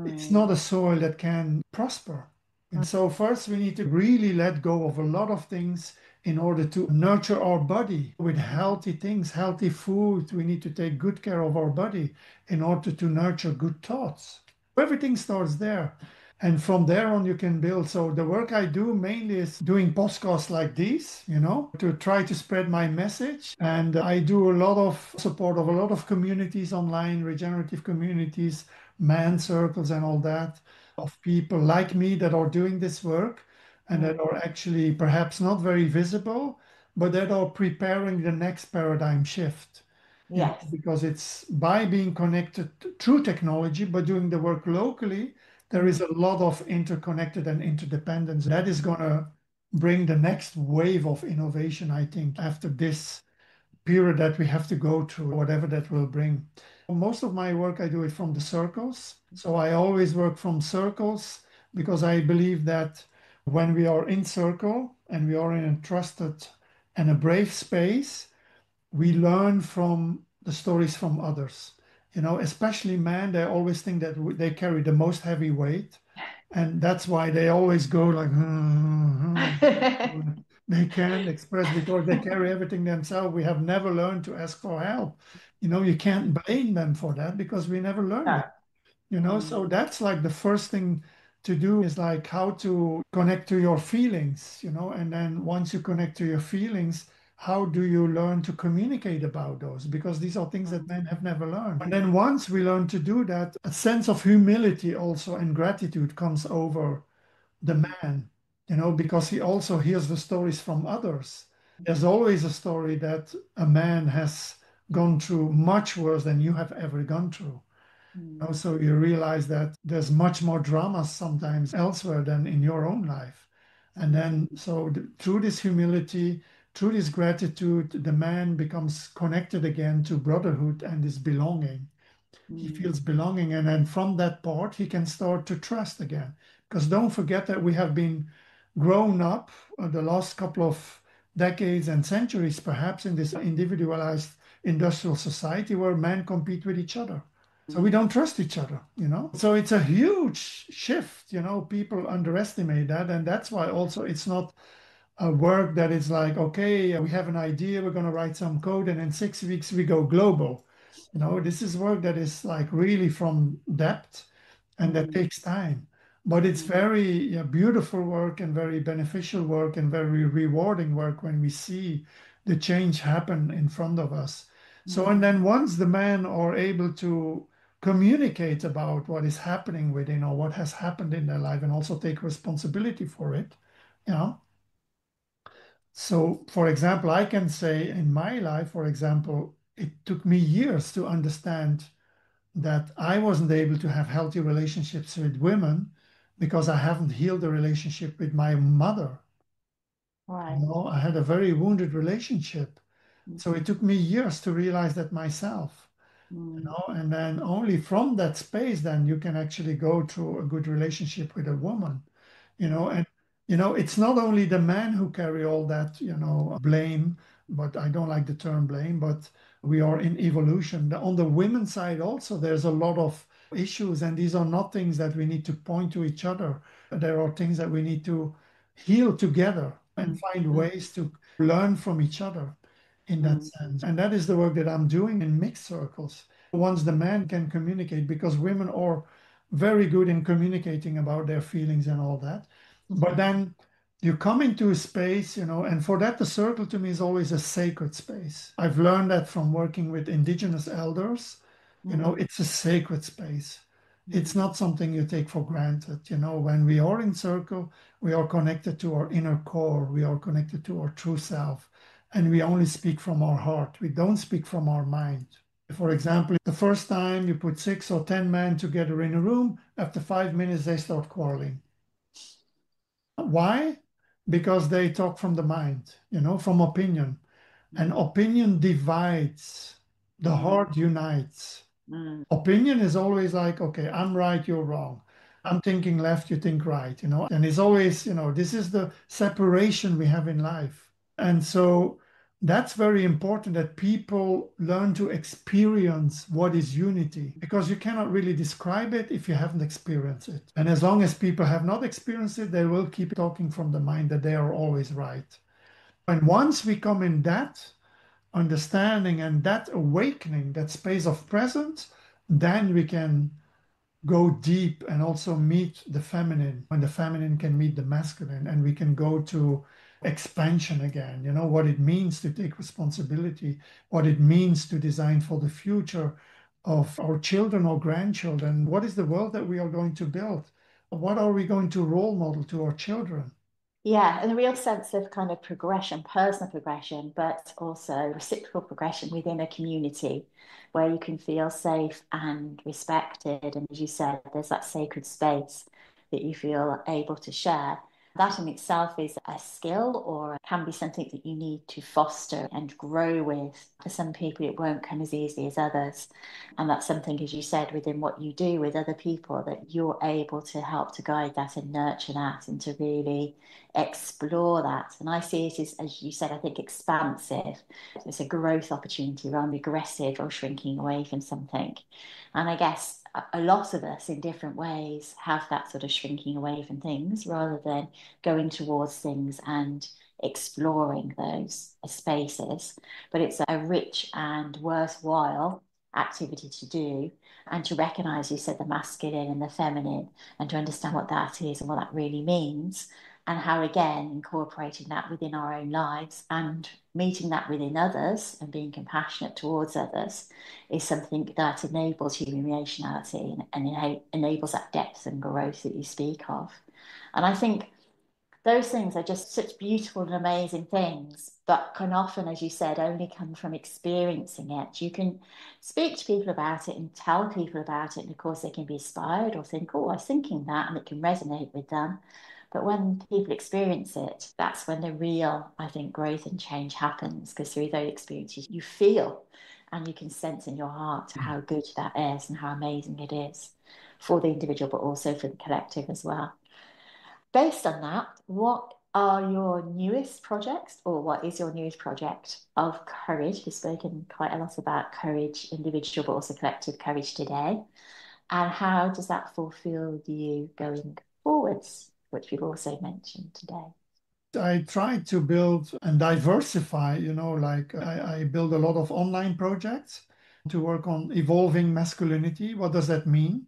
it's Mm, not a soil that can prosper. And so, first, we need to really let go of a lot of things in order to nurture our body with healthy things, healthy food. We need to take good care of our body in order to nurture good thoughts. Everything starts there. And from there on, you can build. So, the work I do mainly is doing podcasts like these, you know, to try to spread my message. And I do a lot of support of a lot of communities online, regenerative communities, man circles, and all that, of people like me that are doing this work and that mm. are actually perhaps not very visible, but that are preparing the next paradigm shift. You know, Yes. because it's by being connected through technology, but doing the work locally, there is Mm, a lot of interconnected and interdependence. That is going to bring the next wave of innovation, I think, after this period that we have to go through, whatever that will bring. Most of my work, I do it from the circles. So I always work from circles because I believe that when we are in circle and we are in a trusted and a brave space, we learn from the stories from others. You know, especially men, they always think that they carry the most heavy weight. And that's why they always go like, they can't express because they carry everything themselves. We have never learned to ask for help. You know, you can't blame them for that because we never learned no. it. You know, Mm, so that's like the first thing to do is like how to connect to your feelings, you know, and then once you connect to your feelings, how do you learn to communicate about those? Because these are things that men have never learned. And then once we learn to do that, a sense of humility also and gratitude comes over the man, because he also hears the stories from others. There's always a story that a man has gone through much worse than you have ever gone through. Also, you realize that there's much more drama sometimes elsewhere than in your own life. And then, so through this humility, through this gratitude, the man becomes connected again to brotherhood and this belonging. He feels belonging. And then from that part, he can start to trust again. Because don't forget that we have been grown up the last couple of decades and centuries, perhaps, in this individualized industrial society where men compete with each other. So we don't trust each other. So it's a huge shift. People underestimate that. And that's why also it's not a work that is like, okay, we have an idea, we're going to write some code, and in 6 weeks we go global. This is work that is like really from depth and that takes time. But it's very beautiful work and very beneficial work and very rewarding work when we see the change happen in front of us. So, and then once the men are able to communicate about what is happening within or what has happened in their life and also take responsibility for it, you know. So, for example, I can say in my life, for example, it took me years to understand that I wasn't able to have healthy relationships with women because I haven't healed the relationship with my mother. Right. I had a very wounded relationship. So it took me years to realize that myself. And then only from that space, then you can actually go through a good relationship with a woman, and it's not only the men who carry all that, blame, but I don't like the term blame, but we are in evolution. On the women's side also, there's a lot of issues, and these are not things that we need to point to each other. There are things that we need to heal together and find ways to learn from each other in that sense. And that is the work that I'm doing in mixed circles. Once the man can communicate, because women are very good in communicating about their feelings and all that. But then you come into a space, and for that, the circle to me is always a sacred space. I've learned that from working with indigenous elders. It's a sacred space. It's not something you take for granted. When we are in circle, we are connected to our inner core, we are connected to our true self, and we only speak from our heart. We don't speak from our mind. For example, the first time you put 6 or 10 men together in a room, after 5 minutes, they start quarreling. Why? Because they talk from the mind, from opinion. And opinion divides, the heart unites. Opinion is always like, okay, I'm right, you're wrong. I'm thinking left, you think right, and it's always, this is the separation we have in life. And so that's very important that people learn to experience what is unity, because you cannot really describe it if you haven't experienced it. And as long as people have not experienced it, they will keep talking from the mind that they are always right. And once we come in that understanding and that awakening, that space of presence, then we can go deep and also meet the feminine, when the feminine can meet the masculine, and we can go to expansion again, what it means to take responsibility, what it means to design for the future of our children or grandchildren. What is the world that we are going to build? What are we going to role model to our children? Yeah, and a real sense of kind of progression, personal progression, but also reciprocal progression within a community where you can feel safe and respected. And as you said, there's that sacred space that you feel able to share. That in itself is a skill or can be something that you need to foster and grow with. For some people, it won't come as easily as others. And that's something, as you said, within what you do with other people, that you're able to help to guide that and nurture that and to really explore that. And I see it as you said, I think expansive. It's a growth opportunity rather than aggressive or shrinking away from something. And I guess a lot of us in different ways have that sort of shrinking away from things rather than going towards things and exploring those spaces. But it's a rich and worthwhile activity to do, and to recognize, you said, the masculine and the feminine, and to understand what that is and what that really means, and how, again, incorporating that within our own lives and meeting that within others and being compassionate towards others is something that enables human relationality and enables that depth and growth that you speak of. And I think those things are just such beautiful and amazing things, but can often, as you said, only come from experiencing it. You can speak to people about it and tell people about it, and of course they can be inspired or think, oh, I was thinking that, and it can resonate with them. But when people experience it, that's when the real, I think, growth and change happens, because through those experiences you feel and you can sense in your heart how good that is and how amazing it is for the individual, but also for the collective as well. Based on that, what are your newest projects, or what is your newest project of courage? We've spoken quite a lot about courage, individual, but also collective courage today. And how does that fulfill you going forwards, which we've also mentioned today? I try to build and diversify, like I build a lot of online projects to work on evolving masculinity. What does that mean?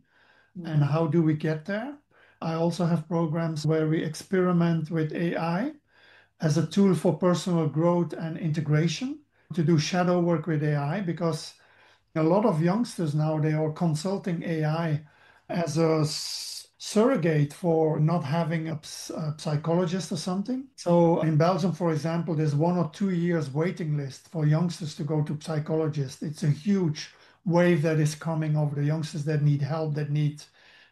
And how do we get there? I also have programs where we experiment with AI as a tool for personal growth and integration, to do shadow work with AI, because a lot of youngsters now, they are consulting AI as a surrogate for not having a psychologist or something. So in Belgium, for example, there's 1 or 2 years waiting list for youngsters to go to psychologists. It's a huge wave that is coming of the youngsters that need help, that need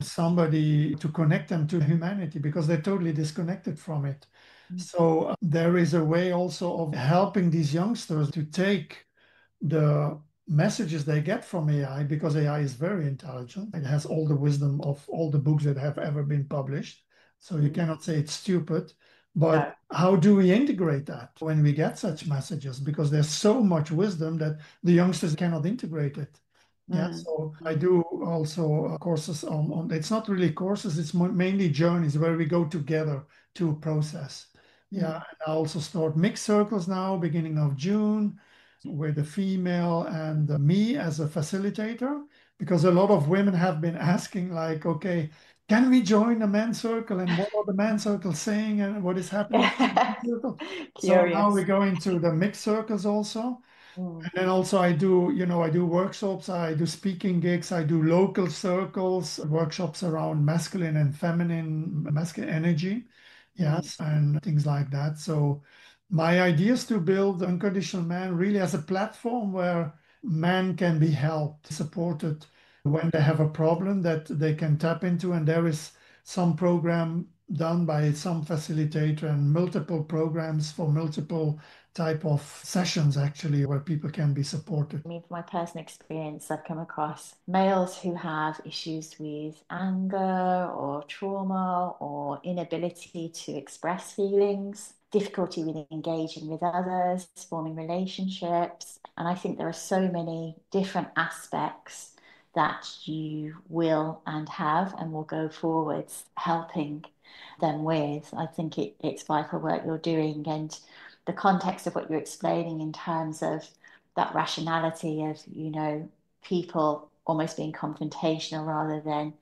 somebody to connect them to humanity, because they're totally disconnected from it. So there is a way also of helping these youngsters to take the messages they get from AI, because AI is very intelligent. It has all the wisdom of all the books that have ever been published. So you cannot say it's stupid. But how do we integrate that when we get such messages? Because there's so much wisdom that the youngsters cannot integrate it. Yeah, so I do also courses on, it's not really courses, it's mainly journeys where we go together to process. Yeah, and I also start mixed circles now, beginning of June, with a female and me as a facilitator, because a lot of women have been asking, like, okay, can we join a men's circle, and what are the men's circles saying, and what is happening in the men's circle? So now Curious. we're going to the mixed circles also. And then also I do, I do workshops, I do speaking gigs, I do local circles, workshops around masculine and feminine, masculine energy, yes, and things like that. So my idea is to build Unconditional Man really as a platform where men can be helped, supported when they have a problem that they can tap into. And there is some program done by some facilitator and multiple programs for multiple type of sessions, actually, where people can be supported. I mean, from my personal experience, I've come across males who have issues with anger or trauma or inability to express feelings, difficulty with engaging with others, forming relationships. And I think there are so many different aspects that you will and have and will go forwards helping them with. I think it's vital work you're doing, and the context of what you're explaining in terms of that rationality of, people almost being confrontational rather than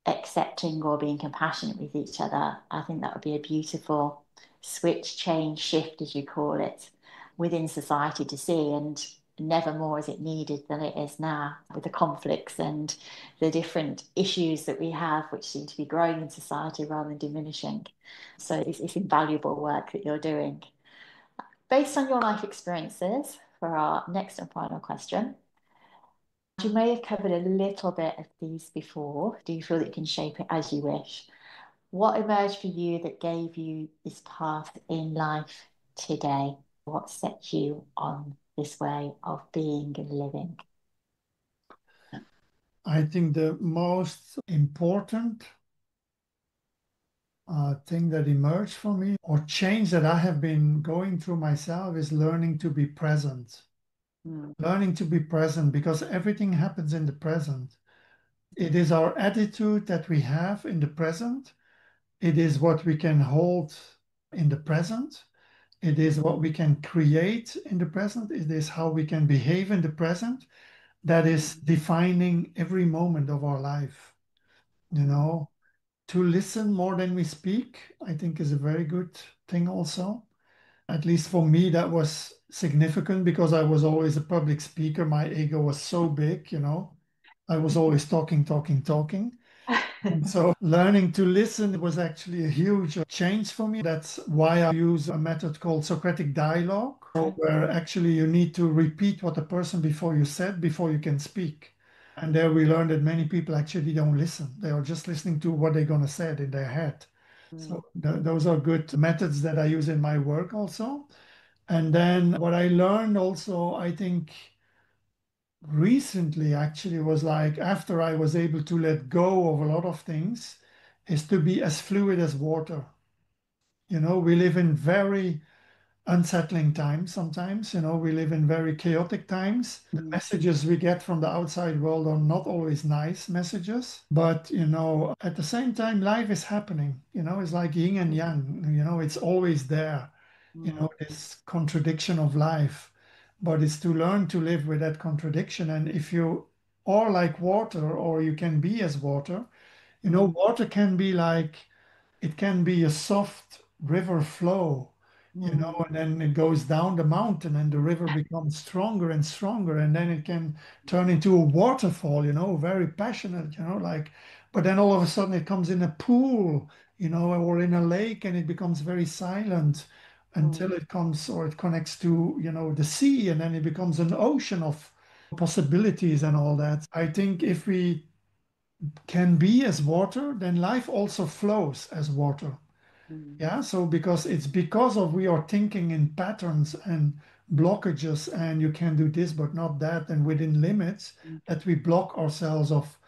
accepting or being compassionate with each other. I think that would be a beautiful switch, change, shift, as you call it, within society to see. And never more is it needed than it is now, with the conflicts and the different issues that we have, which seem to be growing in society rather than diminishing. So it's invaluable work that you're doing. Based on your life experiences, for our next and final question, you may have covered a little bit of these before. Do you feel that you can shape it as you wish? What emerged for you that gave you this path in life today? What set you on this way of being and living? I think the most important thing that emerged for me, or change that I have been going through myself, is learning to be present. Learning to be present, because everything happens in the present. It is our attitude that we have in the present. It is what we can hold in the present. It is what we can create in the present. It is how we can behave in the present. that is defining every moment of our life. You know, to listen more than we speak, I think is a very good thing also. At least for me, that was significant because I was always a public speaker. My ego was so big, you know. I was always talking, talking, talking. And so learning to listen was actually a huge change for me. That's why I use a method called Socratic dialogue, where actually you need to repeat what the person before you said before you can speak. And there we learned that many people actually don't listen. They are just listening to what they're going to say in their head. So those are good methods that I use in my work also. And then what I learned also, I think recently actually was like after I was able to let go of a lot of things, is to be as fluid as water. You know, we live in very unsettling times sometimes. You know, we live in very chaotic times. The messages we get from the outside world are not always nice messages, but you know, at the same time, life is happening. You know, it's like yin and yang, you know, it's always there, you know, this contradiction of life. But it's to learn to live with that contradiction. And if you are like water, or you can be as water, you know, water can be like, it can be a soft river flow, you know, and then it goes down the mountain and the river becomes stronger and stronger. And then it can turn into a waterfall, you know, very passionate, you know, like, but then all of a sudden it comes in a pool, you know, or in a lake, and it becomes very silent until it comes or it connects to, you know, the sea, and then it becomes an ocean of possibilities and all that. I think if we can be as water, then life also flows as water. Yeah, so because it's because of we are thinking in patterns and blockages, and you can do this but not that, and within limits, that we block ourselves of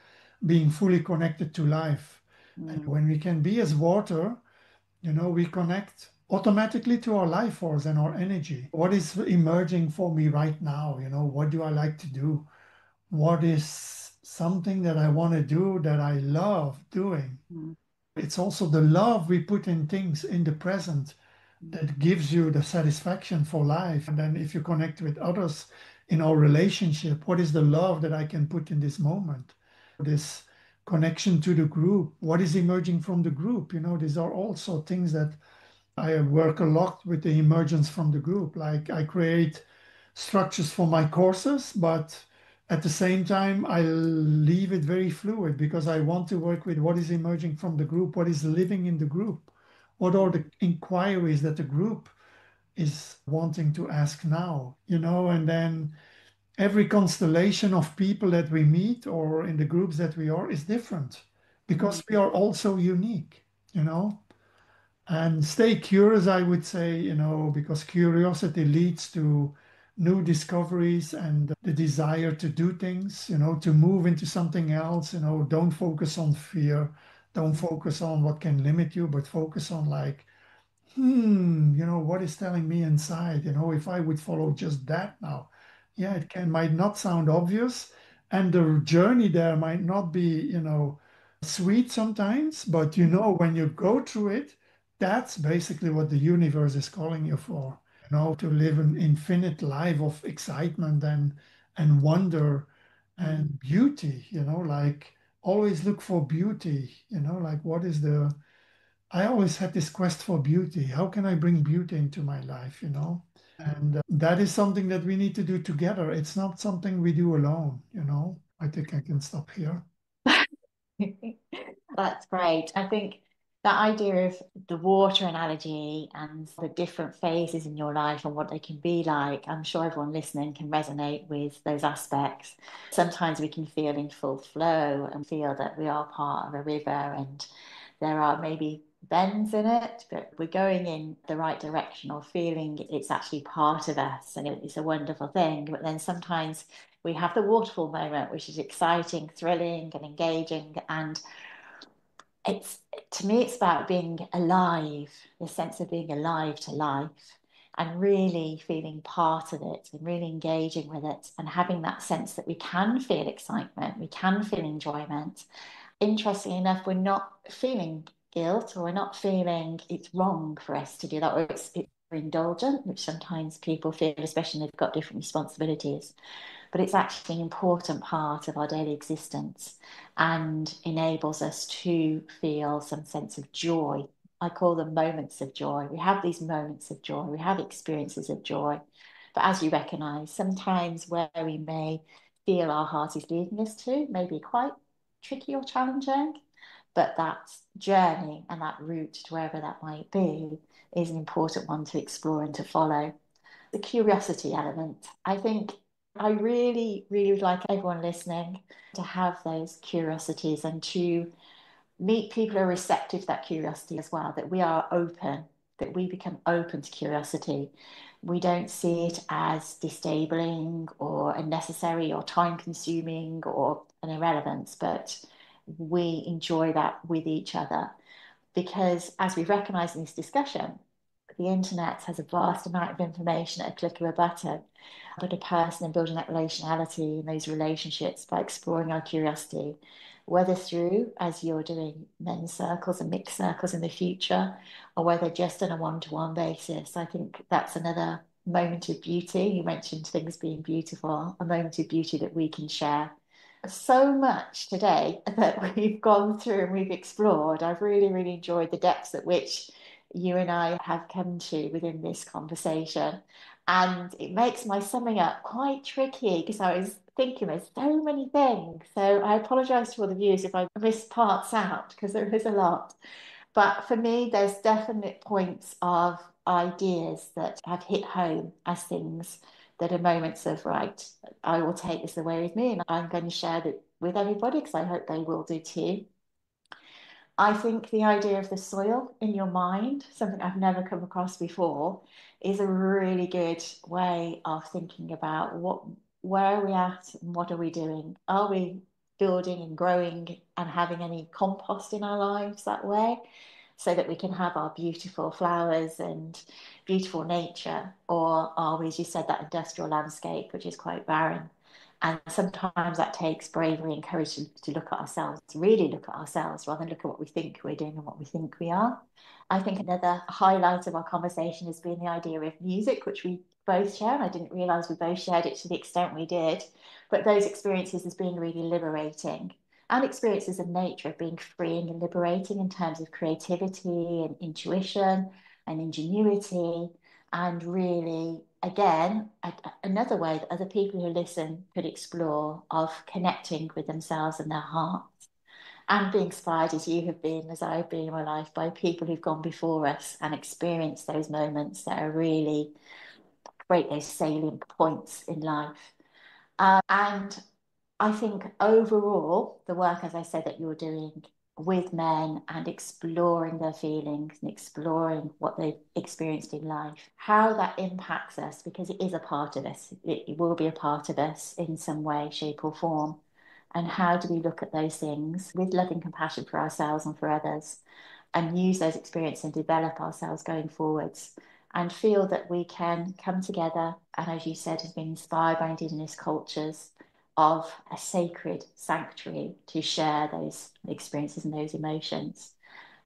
being fully connected to life. And when we can be as water, you know, we connect automatically to our life force and our energy. What is emerging for me right now? You know, what do I like to do? What is something that I want to do that I love doing? It's also the love we put in things in the present that gives you the satisfaction for life. And then if you connect with others in our relationship, what is the love that I can put in this moment? This connection to the group, what is emerging from the group? You know, these are also things that I work a lot with the emergence from the group. Like I create structures for my courses, but at the same time, I leave it very fluid because I want to work with what is emerging from the group, what is living in the group, what are the inquiries that the group is wanting to ask now, you know, and then every constellation of people that we meet or in the groups that we are is different because we are also unique, you know. And stay curious, I would say, you know, because curiosity leads to new discoveries and the desire to do things, you know, to move into something else, you know, don't focus on fear, don't focus on what can limit you, but focus on like, you know, what is telling me inside, you know, if I would follow just that now, yeah, it can might not sound obvious, and the journey there might not be, you know, sweet sometimes, but you know, when you go through it, that's basically what the universe is calling you for, you know, to live an infinite life of excitement and wonder and beauty, you know, like always look for beauty, you know, like what is the I always had this quest for beauty. How can I bring beauty into my life, you know? And that is something that we need to do together. It's not something we do alone, you know? I think I can stop here. That's great. I think that idea of the water analogy and the different phases in your life and what they can be like, I'm sure everyone listening can resonate with those aspects. Sometimes we can feel in full flow and feel that we are part of a river and there are maybe bends in it, but we're going in the right direction or feeling it's actually part of us and it's a wonderful thing. But then sometimes we have the waterfall moment, which is exciting, thrilling, and engaging. And it's to me, it's about being alive, the sense of being alive to life and really feeling part of it and really engaging with it and having that sense that we can feel excitement, we can feel enjoyment. Interestingly enough, we're not feeling guilt or we're not feeling it's wrong for us to do that or it's indulgent, which sometimes people feel, especially when they've got different responsibilities. but it's actually an important part of our daily existence and enables us to feel some sense of joy. I call them moments of joy. We have these moments of joy, we have experiences of joy. But as you recognize, sometimes where we may feel our heart is leading us to may be quite tricky or challenging. But that journey and that route to wherever that might be is an important one to explore and to follow. The curiosity element, I think I really, really would like everyone listening to have those curiosities and to meet people who are receptive to that curiosity as well, that we are open, that we become open to curiosity. We don't see it as disabling or unnecessary or time consuming or an irrelevance, but we enjoy that with each other. Because as we've recognized in this discussion, the internet has a vast amount of information at a click of a button. But a person and building that relationality and those relationships by exploring our curiosity, whether through, as you're doing, men's circles and mixed circles in the future, or whether just on a one-to-one basis, I think that's another moment of beauty. You mentioned things being beautiful, a moment of beauty that we can share. So much today that we've gone through and we've explored. I've really, really enjoyed the depths at which you and I have come to within this conversation. And it makes my summing up quite tricky because I was thinking there's so many things. So I apologise to all the viewers if I miss parts out because there is a lot. But for me, there's definite points of ideas that have hit home as things that are moments of, right, I will take this away with me and I'm going to share it with everybody because I hope they will do too. I think the idea of the soil in your mind, something I've never come across before, is a really good way of thinking about where are we at and what are we doing? Are we building and growing and having any compost in our lives that way? So that we can have our beautiful flowers and beautiful nature, or are we, as you said, that industrial landscape, which is quite barren? And sometimes that takes bravery and courage to look at ourselves, to really look at ourselves rather than look at what we think we're doing and what we think we are. I think another highlight of our conversation has been the idea of music, which we both share. And I didn't realize we both shared it to the extent we did. But those experiences has been really liberating. And experiences of nature have been freeing and liberating in terms of creativity and intuition and ingenuity and really, again, another way that other people who listen could explore of connecting with themselves and their hearts and being inspired as you have been, as I've been in my life, by people who've gone before us and experienced those moments that are really great, those salient points in life. And I think overall, the work, as I said, that you're doing with men and exploring their feelings and exploring what they've experienced in life, how that impacts us, because it is a part of us, it will be a part of us in some way, shape, or form. And how do we look at those things with loving compassion for ourselves and for others and use those experiences and develop ourselves going forwards and feel that we can come together and, as you said, has been inspired by Indigenous cultures of a sacred sanctuary to share those experiences and those emotions,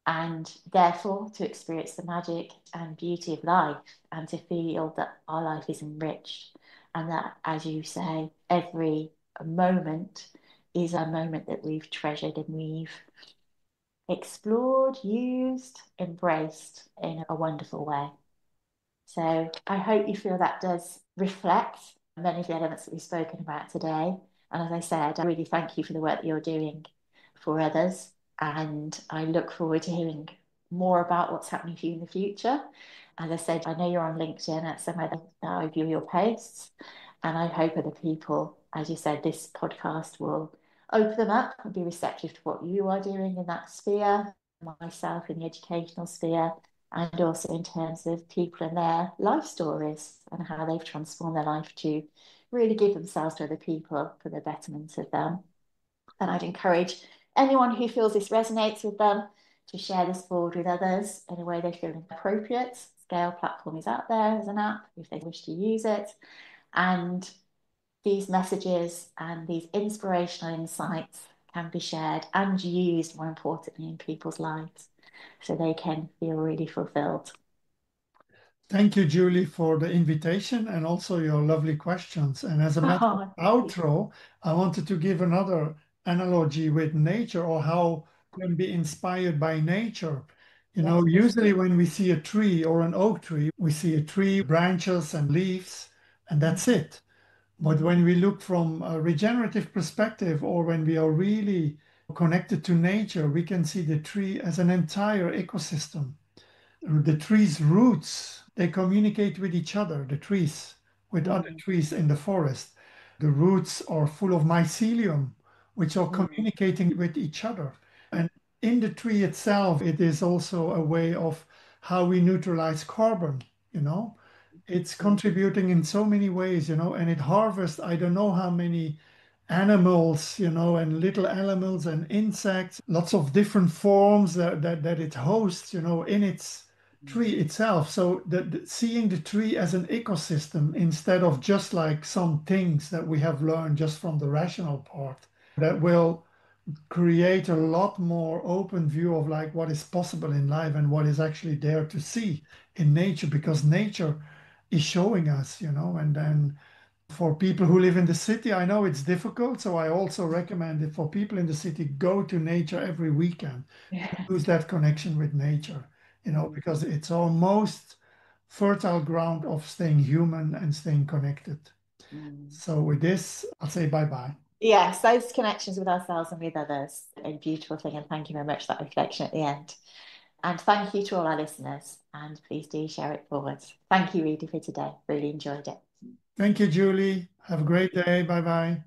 and therefore to experience the magic and beauty of life and to feel that our life is enriched and that, as you say, every moment is a moment that we've treasured and we've explored, used, embraced in a wonderful way. So I hope you feel that does reflect many of the elements that we've spoken about today. And as I said, I really thank you for the work that you're doing for others. And I look forward to hearing more about what's happening for you in the future. As I said, I know you're on LinkedIn. That's somewhere that I view your posts. And I hope other people, as you said, this podcast will open them up and be receptive to what you are doing in that sphere, myself in the educational sphere, and also in terms of people and their life stories and how they've transformed their life to really give themselves to other people for the betterment of them. And I'd encourage anyone who feels this resonates with them to share this forward with others in a way they feel appropriate. Scale platform is out there as an app if they wish to use it. And these messages and these inspirational insights can be shared and used, more importantly, in people's lives so they can feel really fulfilled. Thank you, Julie, for the invitation and also your lovely questions. And as a matter of Oh, outro, I wanted to give another analogy with nature or how can be inspired by nature. yes, please Usually do. when we see a tree or an oak tree, we see a tree, branches and leaves, and Mm, that's it. But mm, when we look from a regenerative perspective or when we are really connected to nature, we can see the tree as an entire ecosystem. The tree's roots, they communicate with each other, the trees, with other mm, trees in the forest. The roots are full of mycelium, which are mm, communicating with each other. And in the tree itself, it is also a way of how we neutralize carbon, you know. It's mm, contributing in so many ways, and it harvests, I don't know how many animals, and little animals and insects, lots of different forms that it hosts, in its tree itself. So seeing the tree as an ecosystem instead of just like some things that we have learned just from the rational part, that will create a lot more open view of like what is possible in life and what is actually there to see in nature, because nature is showing us, and then for people who live in the city, I know it's difficult. So I also recommend it for people in the city, go to nature every weekend, yeah, use that connection with nature, mm, because it's our most fertile ground of staying human and staying connected. mm. So with this, I'll say bye bye. Yes, those connections with ourselves and with others, a beautiful thing. And thank you very much for that reflection at the end. And thank you to all our listeners. And please do share it forward. Thank you, Rudy, for today. Really enjoyed it. Thank you, Julie. Have a great day. Bye bye.